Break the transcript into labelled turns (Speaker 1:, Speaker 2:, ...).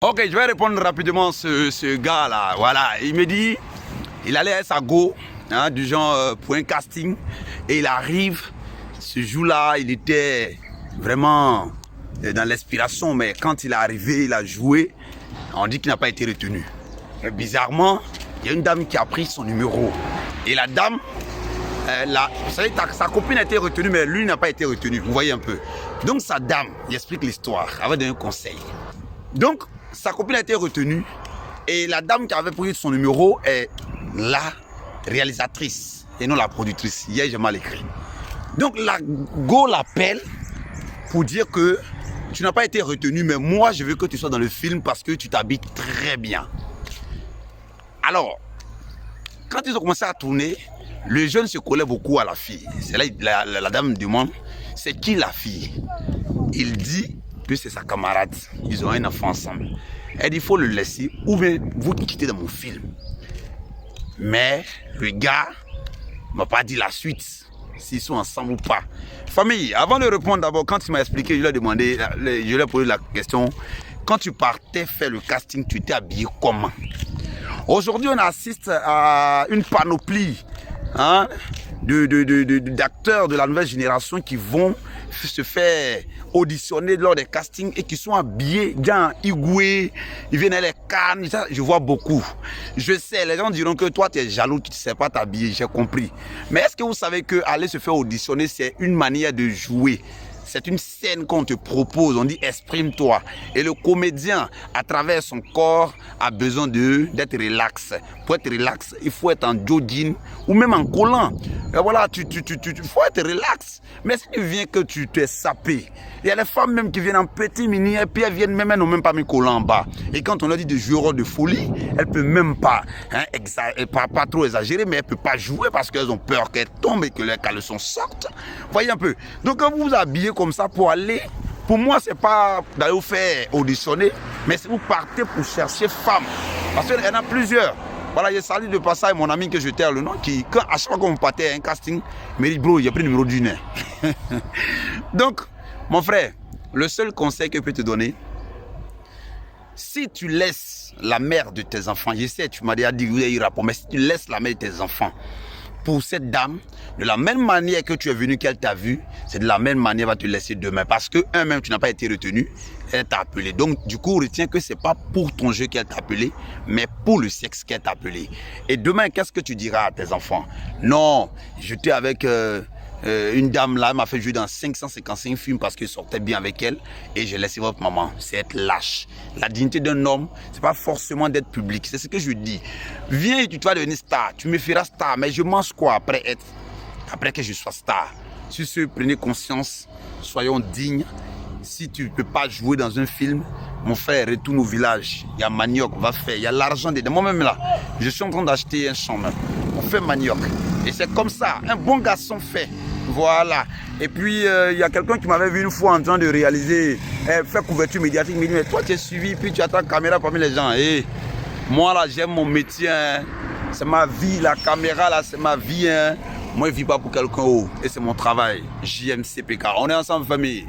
Speaker 1: Ok, je vais répondre rapidement ce gars-là. Voilà, il me dit, il allait à sa go, hein, du genre pour un casting, et il arrive, ce jour-là, il était vraiment dans l'inspiration, mais quand il est arrivé, il a joué, on dit qu'il n'a pas été retenu. Mais bizarrement, il y a une dame qui a pris son numéro. Et la dame, vous savez, sa copine a été retenue, mais lui n'a pas été retenu. Vous voyez un peu. Donc sa dame, il explique l'histoire, elle va donner un conseil. Donc, sa copine a été retenue et la dame qui avait pris son numéro est la réalisatrice et non la productrice. Hier, j'ai mal écrit. Donc, la go l'appelle pour dire que tu n'as pas été retenu, mais moi, je veux que tu sois dans le film parce que tu t'habilles très bien. Alors, quand ils ont commencé à tourner, le jeune se collait beaucoup à la fille. C'est là la dame me demande, c'est qui la fille? Il dit que c'est sa camarade. Ils ont un enfant ensemble. Elle dit, il faut le laisser ou bien vous quittez dans mon film. Mais le gars ne m'a pas dit la suite, s'ils sont ensemble ou pas. Famille, avant de répondre d'abord, quand il m'a expliqué, je lui ai demandé, je lui ai posé la question, quand tu partais faire le casting, tu t'es habillé comment? Aujourd'hui, on assiste à une panoplie, hein, d'acteurs de la nouvelle génération qui vont se faire auditionner lors des castings et qui sont habillés dans Igoué, ils viennent à les Cannes, je vois beaucoup. Je sais, les gens diront que toi tu es jaloux, tu ne sais pas t'habiller, j'ai compris. Mais est-ce que vous savez que aller se faire auditionner, c'est une manière de jouer? C'est une scène qu'on te propose, on dit exprime-toi. Et le comédien, à travers son corps, a besoin d'être relax. Pour être relax, il faut être en jogging ou même en collant. Et voilà, il faut être relax. Mais si tu viens que tu t'es sapé, il y a les femmes même qui viennent en petit mini et puis elles viennent même, elles n'ont même pas mis collant en bas. Et quand on leur dit de jouer au rôle de folie, elles ne peuvent même pas, hein, pas trop exagérer, mais elles ne peuvent pas jouer parce qu'elles ont peur qu'elles tombent et que leurs caleçons sortent. Voyez un peu. Donc quand vous vous habillez comme ça pour aller, pour moi c'est pas d'aller vous faire auditionner, mais c'est vous partez pour chercher femme. Parce qu'il y en a plusieurs. Voilà, j'ai salué de passage mon ami que je taire le nom, qui, à chaque fois qu'on partait à un casting, il me dit, bro, j'ai pris le numéro du nez. Donc, mon frère, le seul conseil que je peux te donner, si tu laisses la mère de tes enfants, je sais, tu m'as déjà dit, oui, il répond, mais si tu laisses la mère de tes enfants pour cette dame, de la même manière que tu es venu, qu'elle t'a vu, c'est de la même manière qu'elle va te laisser demain. Parce que, même tu n'as pas été retenu, elle t'a appelé. Donc, du coup, retiens que ce n'est pas pour ton jeu qu'elle t'a appelé, mais pour le sexe qu'elle t'a appelé. Et demain, qu'est-ce que tu diras à tes enfants? Non, j'étais avec une dame là, elle m'a fait jouer dans 555 films parce que je sortais bien avec elle et j'ai laissé votre maman. C'est être lâche. La dignité d'un homme, c'est pas forcément d'être public. C'est ce que je dis. Viens et tu vas devenir star. Tu me feras star, mais je mange quoi après que je sois star? Sur ce, prenez conscience, soyons dignes. Si tu ne peux pas jouer dans un film, mon frère, retourne au village. Il y a manioc, on va faire. Il y a l'argent dedans. Moi-même là, je suis en train d'acheter un champ même. On fait manioc. Et c'est comme ça, un bon garçon fait. Voilà. Et puis, il y a quelqu'un qui m'avait vu une fois en train de réaliser, faire couverture médiatique. Il me dit, mais toi, tu es suivi, puis tu as ta caméra parmi les gens. Et moi, là, j'aime mon métier. Hein. C'est ma vie. La caméra, là, c'est ma vie. Hein. Moi, je ne vis pas pour quelqu'un. Et c'est mon travail. JMCPK. On est ensemble, famille.